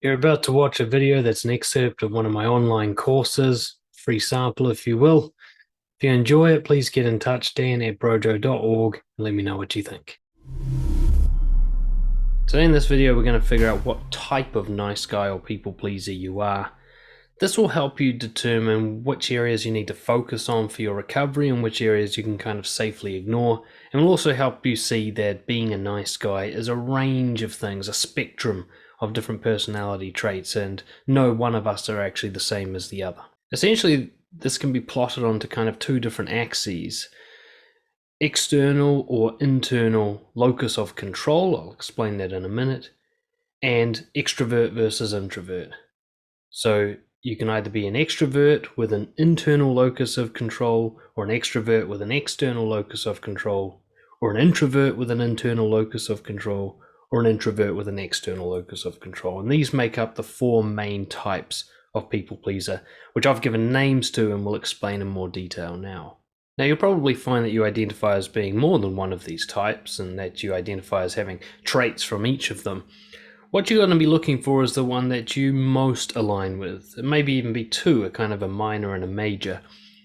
You're about to watch a video that's an excerpt of one of my online courses, free sample if you will. If you enjoy it, please get in touch, dan@brojo.org, and let me know what you think. Today in this video, we're going to figure out what type of nice guy or people pleaser you are. This will help you determine which areas you need to focus on for your recovery and which areas you can kind of safely ignore, and will also help you see that being a nice guy is a range of things, a spectrum of different personality traits, and no one of us are actually the same as the other. Essentially, this can be plotted onto kind of two different axes: external or internal locus of control, I'll explain that in a minute, and extrovert versus introvert. So you can either be an extrovert with an internal locus of control, or an extrovert with an external locus of control, or an introvert with an internal locus of control, or an introvert with an external locus of control. And these make up the four main types of people pleaser, which I've given names to and will explain in more detail now. Now, you'll probably find that you identify as being more than one of these types, and that you identify as having traits from each of them. What you're going to be looking for is the one that you most align with. It maybe even be two, a kind of a minor and a major.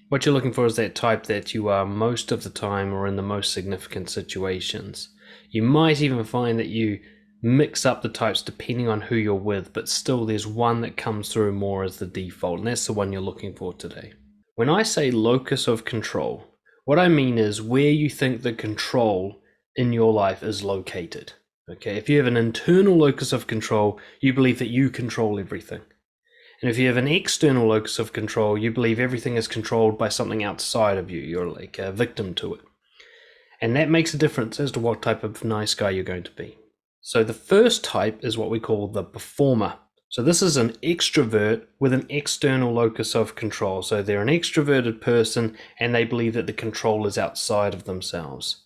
What you're looking for is that type that you are most of the time or in the most significant situations. You might even find that you mix up the types depending on who you're with, but still there's one that comes through more as the default, and that's the one you're looking for today. When I say locus of control, what I mean is where you think the control in your life is located. Okay, if you have an internal locus of control, you believe that you control everything. And if you have an external locus of control, you believe everything is controlled by something outside of you. You're like a victim to it. And that makes a difference as to what type of nice guy you're going to be. So the first type is what we call the performer. So this is an extrovert with an external locus of control. So they're an extroverted person and they believe that the control is outside of themselves.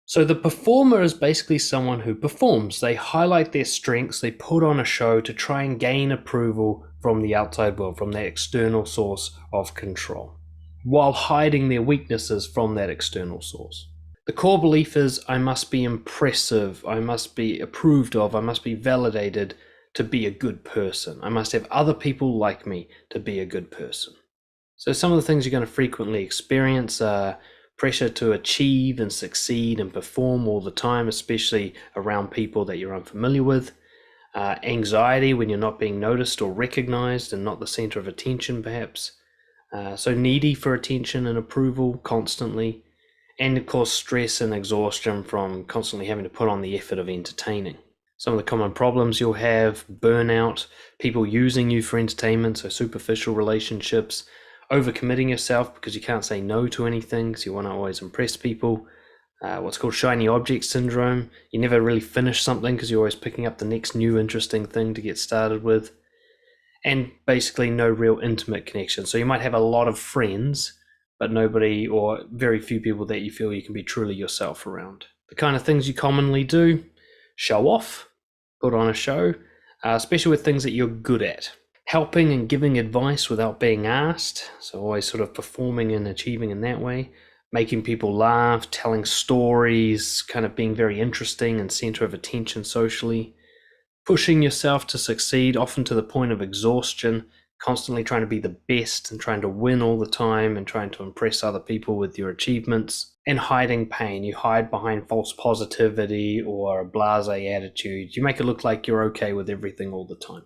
So the performer is basically someone who performs. They highlight their strengths, they put on a show to try and gain approval from the outside world, from their external source of control, while hiding their weaknesses from that external source. The core belief is, I must be impressive, I must be approved of, I must be validated to be a good person. I must have other people like me to be a good person. So some of the things you're going to frequently experience are pressure to achieve and succeed and perform all the time, especially around people that you're unfamiliar with. Anxiety when you're not being noticed or recognized and not the center of attention, perhaps. So needy for attention and approval constantly. And of course, stress and exhaustion from constantly having to put on the effort of entertaining. Some of the common problems you'll have: burnout, people using you for entertainment, so superficial relationships, overcommitting yourself because you can't say no to anything, so you want to always impress people, what's called shiny object syndrome. You never really finish something because you're always picking up the next new interesting thing to get started with, and basically no real intimate connection. So you might have a lot of friends, but nobody or very few people that you feel you can be truly yourself around. The kind of things you commonly do: show off, put on a show, especially with things that you're good at. Helping and giving advice without being asked, so always sort of performing and achieving in that way. Making people laugh, telling stories, kind of being very interesting and center of attention socially. Pushing yourself to succeed, often to the point of exhaustion, constantly trying to be the best and trying to win all the time and trying to impress other people with your achievements. And hiding pain. You hide behind false positivity or a blasé attitude. You make it look like you're okay with everything all the time.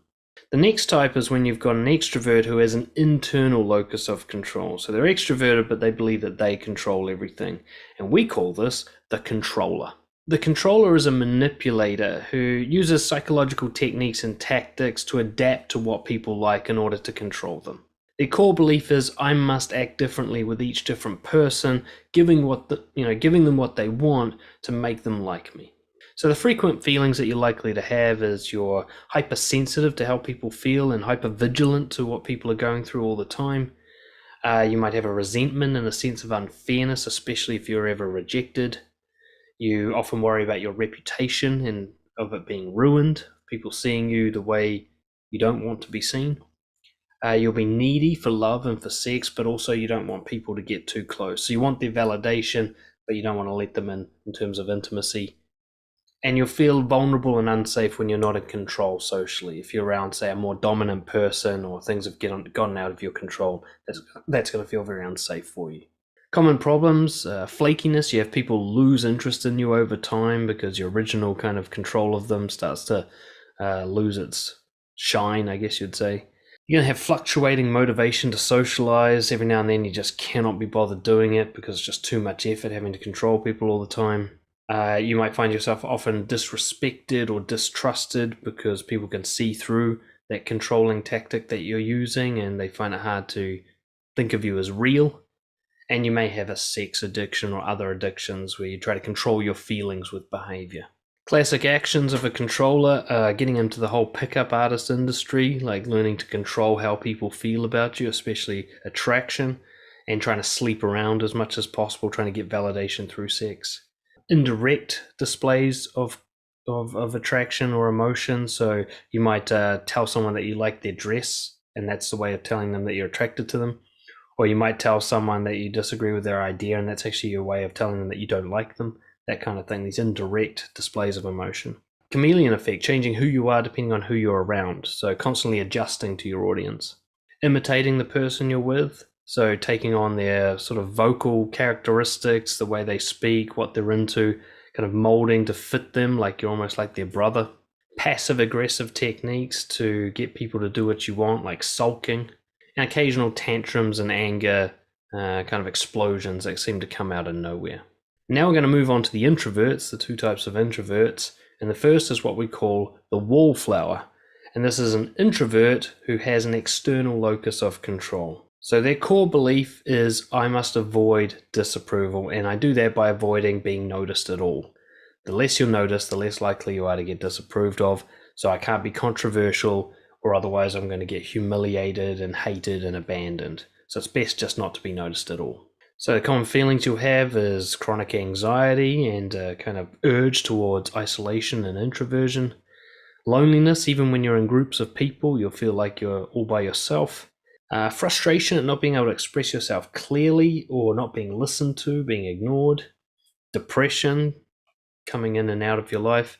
The next type is when you've got an extrovert who has an internal locus of control. So they're extroverted, but they believe that they control everything. And we call this the controller. The controller is a manipulator who uses psychological techniques and tactics to adapt to what people like in order to control them. Their core belief is, I must act differently with each different person, giving them what they want to make them like me. So the frequent feelings that you're likely to have is you're hypersensitive to how people feel and hypervigilant to what people are going through all the time. You might have a resentment and a sense of unfairness, especially if you're ever rejected. You often worry about your reputation and of it being ruined, people seeing you the way you don't want to be seen. You'll be needy for love and for sex, but also you don't want people to get too close. So you want their validation, but you don't want to let them in terms of intimacy. And you'll feel vulnerable and unsafe when you're not in control socially. If you're around, say, a more dominant person or things have gotten out of your control, that's going to feel very unsafe for you. Common problems, flakiness. You have people lose interest in you over time because your original kind of control of them starts to lose its shine, I guess you'd say. You're going to have fluctuating motivation to socialize. Every now and then you just cannot be bothered doing it because it's just too much effort having to control people all the time. You might find yourself often disrespected or distrusted because people can see through that controlling tactic that you're using and they find it hard to think of you as real. And you may have a sex addiction or other addictions where you try to control your feelings with behavior. Classic actions of a controller, getting into the whole pickup artist industry, like learning to control how people feel about you, especially attraction, and trying to sleep around as much as possible, trying to get validation through sex. Indirect displays of attraction or emotion. So you might tell someone that you like their dress, and that's the way of telling them that you're attracted to them. Or you might tell someone that you disagree with their idea, and that's actually your way of telling them that you don't like them. That kind of thing, these indirect displays of emotion. Chameleon effect, changing who you are depending on who you're around. So constantly adjusting to your audience. Imitating the person you're with. So taking on their sort of vocal characteristics, the way they speak, what they're into, kind of molding to fit them, like you're almost like their brother. Passive aggressive techniques to get people to do what you want, like sulking. And occasional tantrums and anger, kind of explosions that seem to come out of nowhere. Now we're going to move on to the introverts, the two types of introverts. And the first is what we call the wallflower. And this is an introvert who has an external locus of control. So their core belief is, I must avoid disapproval, and I do that by avoiding being noticed at all. The less you're noticed, the less likely you are to get disapproved of. So I can't be controversial, or otherwise I'm going to get humiliated and hated and abandoned. So it's best just not to be noticed at all. So the common feelings you'll have is chronic anxiety and a kind of urge towards isolation and introversion. Loneliness, even when you're in groups of people, you'll feel like you're all by yourself. Frustration at not being able to express yourself clearly or not being listened to, being ignored. Depression, coming in and out of your life.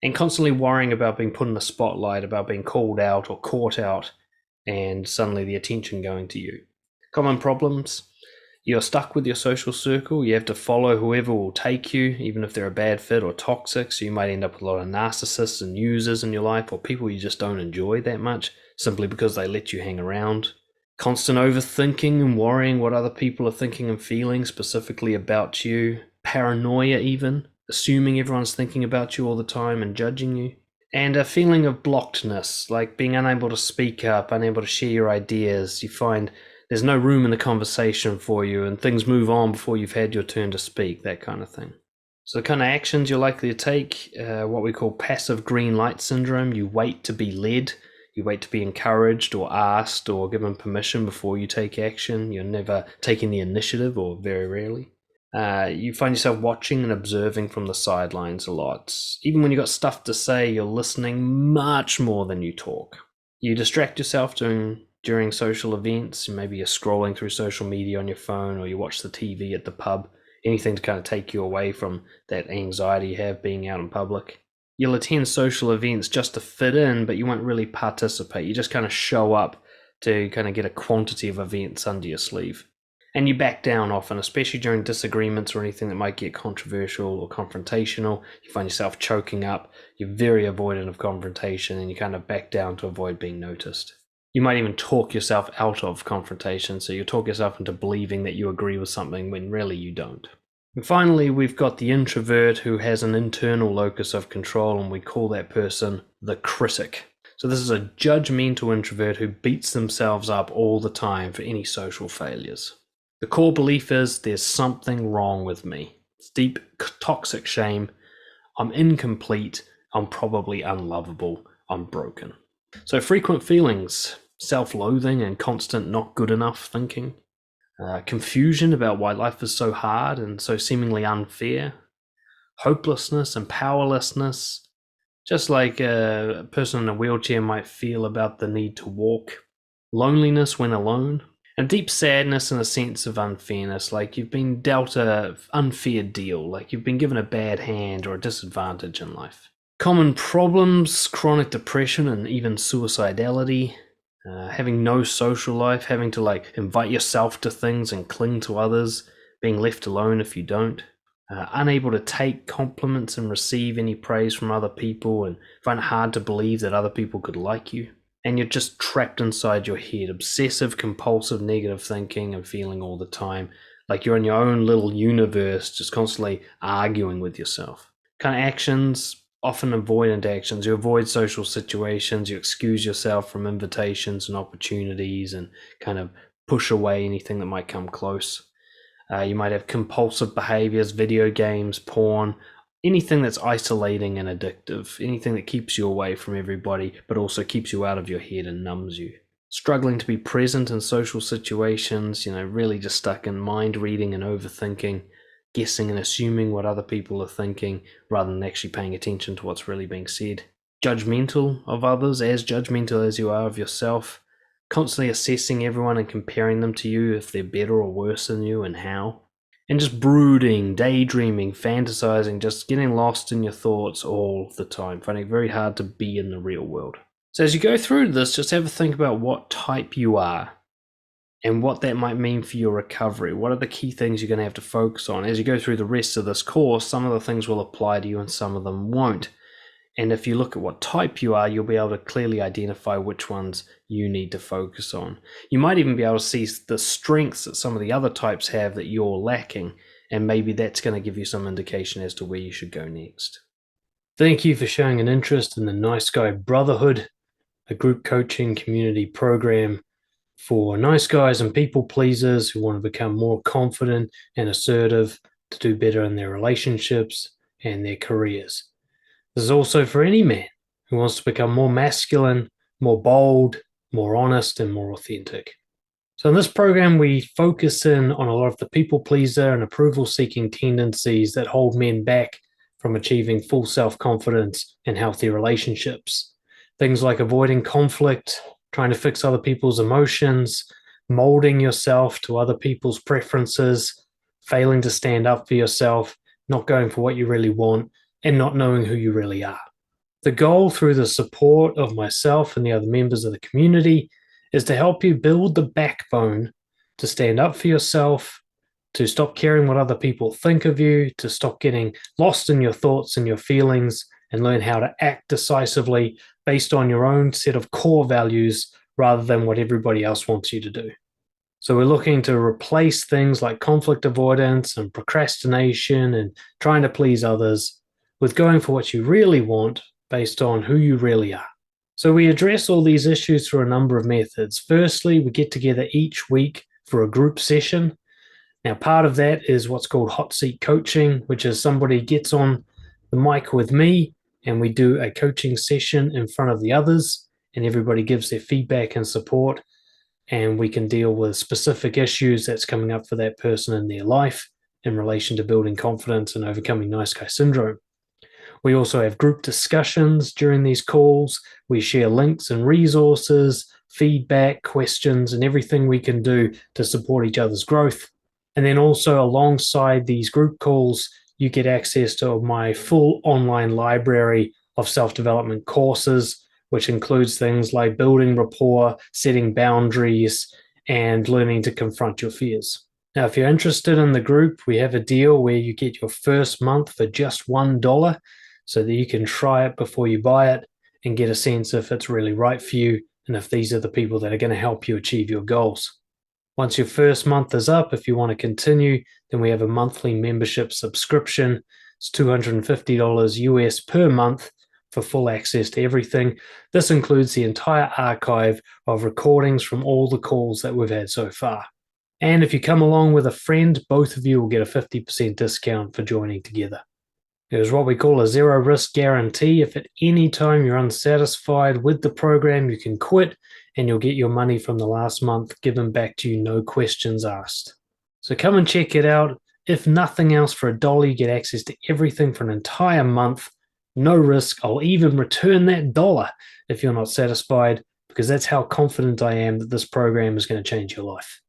And constantly worrying about being put in the spotlight, about being called out or caught out, and suddenly the attention going to you. Common problems. You're stuck with your social circle. You have to follow whoever will take you, even if they're a bad fit or toxic. So you might end up with a lot of narcissists and users in your life, or people you just don't enjoy that much, simply because they let you hang around. Constant overthinking and worrying what other people are thinking and feeling specifically about you. Paranoia even. Assuming everyone's thinking about you all the time and judging you. And a feeling of blockedness, like being unable to speak up, unable to share your ideas. You find there's no room in the conversation for you and things move on before you've had your turn to speak, that kind of thing. So the kind of actions you're likely to take, what we call passive green light syndrome. You wait to be led. You wait to be encouraged or asked or given permission before you take action. You're never taking the initiative, or very rarely. You find yourself watching and observing from the sidelines a lot. Even when you've got stuff to say, you're listening much more than you talk. You distract yourself during social events. Maybe you're scrolling through social media on your phone, or you watch the TV at the pub. Anything to kind of take you away from that anxiety you have being out in public. You'll attend social events just to fit in, but you won't really participate. You just kind of show up to kind of get a quantity of events under your sleeve. And you back down often, especially during disagreements or anything that might get controversial or confrontational. You find yourself choking up. You're very avoidant of confrontation, and you kind of back down to avoid being noticed. You might even talk yourself out of confrontation, so you talk yourself into believing that you agree with something when really you don't. And finally, we've got the introvert who has an internal locus of control, and we call that person the critic. So this is a judgmental introvert who beats themselves up all the time for any social failures. The core belief is there's something wrong with me. It's deep, toxic shame. I'm incomplete. I'm probably unlovable. I'm broken. So frequent feelings, self-loathing and constant not good enough thinking. Confusion about why life is so hard and so seemingly unfair. Hopelessness and powerlessness. Just like a person in a wheelchair might feel about the need to walk. Loneliness when alone. And deep sadness and a sense of unfairness, like you've been dealt a unfair deal, like you've been given a bad hand or a disadvantage in life. Common problems, chronic depression and even suicidality, having no social life, having to invite yourself to things and cling to others, being left alone if you don't, unable to take compliments and receive any praise from other people, and find it hard to believe that other people could like you. And you're just trapped inside your head, obsessive, compulsive, negative thinking and feeling all the time, like you're in your own little universe, just constantly arguing with yourself. Kind of actions, often avoidant actions. You avoid social situations, you excuse yourself from invitations and opportunities, and kind of push away anything that might come close. You might have compulsive behaviors, video games, porn, anything that's isolating and addictive, anything that keeps you away from everybody, but also keeps you out of your head and numbs you. Struggling to be present in social situations, really just stuck in mind reading and overthinking, guessing and assuming what other people are thinking rather than actually paying attention to what's really being said. Judgmental of others, as judgmental as you are of yourself. Constantly assessing everyone and comparing them to you if they're better or worse than you and how. And just brooding, daydreaming, fantasizing, just getting lost in your thoughts all the time, finding it very hard to be in the real world. So as you go through this, just have a think about what type you are and what that might mean for your recovery. What are the key things you're going to have to focus on? As you go through the rest of this course, some of the things will apply to you and some of them won't. And if you look at what type you are, you'll be able to clearly identify which ones you need to focus on. You might even be able to see the strengths that some of the other types have that you're lacking, and maybe that's going to give you some indication as to where you should go next. Thank you for showing an interest in the Nice Guy Brotherhood, a group coaching community program for nice guys and people pleasers who want to become more confident and assertive to do better in their relationships and their careers. This is also for any man who wants to become more masculine, more bold, more honest, and more authentic. So in this program, we focus in on a lot of the people pleaser and approval seeking tendencies that hold men back from achieving full self-confidence and healthy relationships. Things like avoiding conflict, trying to fix other people's emotions, molding yourself to other people's preferences, failing to stand up for yourself, not going for what you really want, and not knowing who you really are. The goal, through the support of myself and the other members of the community, is to help you build the backbone to stand up for yourself, to stop caring what other people think of you, to stop getting lost in your thoughts and your feelings, and learn how to act decisively based on your own set of core values rather than what everybody else wants you to do. So we're looking to replace things like conflict avoidance and procrastination and trying to please others with going for what you really want based on who you really are. So we address all these issues through a number of methods. Firstly, we get together each week for a group session. Now, part of that is what's called hot seat coaching, which is somebody gets on the mic with me and we do a coaching session in front of the others, and everybody gives their feedback and support, and we can deal with specific issues that's coming up for that person in their life in relation to building confidence and overcoming nice guy syndrome. We also have group discussions during these calls. We share links and resources, feedback, questions, and everything we can do to support each other's growth. And then also alongside these group calls, you get access to my full online library of self-development courses, which includes things like building rapport, setting boundaries, and learning to confront your fears. Now, if you're interested in the group, we have a deal where you get your first month for just $1 so that you can try it before you buy it and get a sense if it's really right for you and if these are the people that are going to help you achieve your goals. Once your first month is up, if you want to continue, then we have a monthly membership subscription. It's $250 US per month for full access to everything. This includes the entire archive of recordings from all the calls that we've had so far. And if you come along with a friend, both of you will get a 50% discount for joining together. There's what we call a zero risk guarantee. If at any time you're unsatisfied with the program, you can quit and you'll get your money from the last month given back to you, no questions asked. So come and check it out. If nothing else, for $1, you get access to everything for an entire month. No risk. I'll even return that dollar if you're not satisfied, because that's how confident I am that this program is going to change your life.